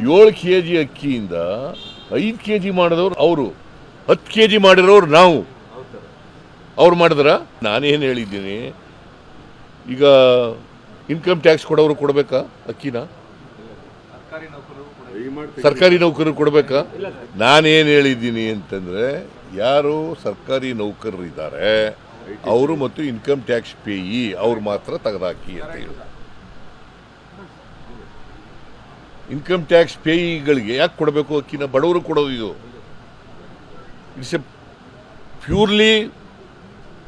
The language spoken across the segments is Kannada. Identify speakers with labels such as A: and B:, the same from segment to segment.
A: 7 kg ಅಕ್ಕಿಯಿಂದ 5 kg ಮಾಡಿದವರು ಅವರು, 10 kg ಮಾಡಿರೋರು ನಾವು. ಅವ್ರು ಮಾಡಿದ್ರ? ನಾನೇನು ಹೇಳಿದ್ದೀನಿ, ಈಗ ಇನ್ಕಮ್ ಟ್ಯಾಕ್ಸ್ ಕೊಡೋರು ಕೊಡಬೇಕಾ ಅಕ್ಕಿನ? ಸರ್ಕಾರಿ ನೌಕರರು ಕೊಡಬೇಕಾ? ನಾನೇನು ಹೇಳಿದ್ದೀನಿ ಅಂತಂದರೆ, ಯಾರು ಸರ್ಕಾರಿ ನೌಕರರು ಇದ್ದಾರೆ ಅವರು ಮತ್ತು ಇನ್ಕಮ್ ಟ್ಯಾಕ್ಸ್ ಪೇಯಿ ಅವ್ರು ಮಾತ್ರ ತೆಗೆದಾಕಿ ಅಂತ ಹೇಳಿ. ಇನ್ಕಮ್ ಟ್ಯಾಕ್ಸ್ ಪೇಯಿಗಳಿಗೆ ಯಾಕೆ ಕೊಡಬೇಕು ಅಕ್ಕಿನ? ಬಡವರು ಕೊಡೋದು ಇದು. It's a purely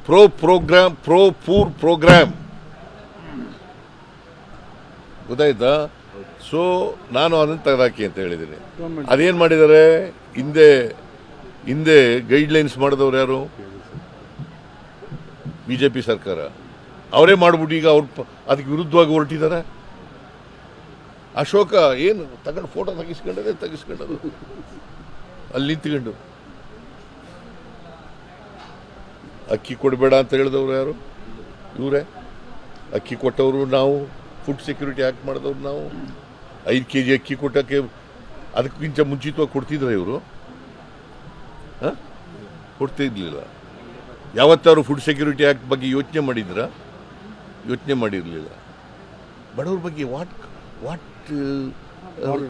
A: poor program. ಗೊತ್ತಾಯ್ತಾ? ಸೊ ನಾನು ಅದನ್ನು ತೆಗೆದಾಕಿ ಅಂತ ಹೇಳಿದ್ದೀನಿ. ಅದೇನು ಮಾಡಿದ್ದಾರೆ? ಹಿಂದೆ ಗೈಡ್ಲೈನ್ಸ್ ಮಾಡಿದವ್ರು ಯಾರು? BJP ಸರ್ಕಾರ. ಅವರೇ ಮಾಡ್ಬಿಟ್ಟು ಈಗ ಅದಕ್ಕೆ ವಿರುದ್ಧವಾಗಿ ಹೊರಟಿದ್ದಾರೆ. ಅಶೋಕ ಏನು ತಗೊಂಡು ಫೋಟೋ ತೆಗಿಸ್ಕೊಂಡದು ಅಲ್ಲಿ ನಿಂತ್ಕೊಂಡು ಅಕ್ಕಿ ಕೊಡಬೇಡ ಅಂತ ಹೇಳಿದವರು ಯಾರು? ಇವರೇ. ಅಕ್ಕಿ ಕೊಟ್ಟವರು ನಾವು, ಫುಡ್ ಸೆಕ್ಯೂರಿಟಿ ಆ್ಯಕ್ಟ್ ಮಾಡಿದವ್ರು ನಾವು. 5 kg ಅಕ್ಕಿ ಕೊಟ್ಟಕ್ಕೆ ಅದಕ್ಕಿಂತ ಮುಂಚಿತವಾಗಿ ಕೊಡ್ತಿದ್ರೆ ಇವರು? ಕೊಡ್ತಿರ್ಲಿಲ್ಲ. ಯಾವತ್ತಾರು ಫುಡ್ ಸೆಕ್ಯೂರಿಟಿ ಆ್ಯಕ್ಟ್ ಬಗ್ಗೆ ಯೋಚನೆ ಮಾಡಿದ್ರ? ಯೋಚನೆ ಮಾಡಿರಲಿಲ್ಲ. ಬಡವ್ರ ಬಗ್ಗೆ ವಾಟ್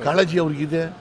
A: ಕಾಳಜಿ ಅವ್ರಿಗಿದೆ?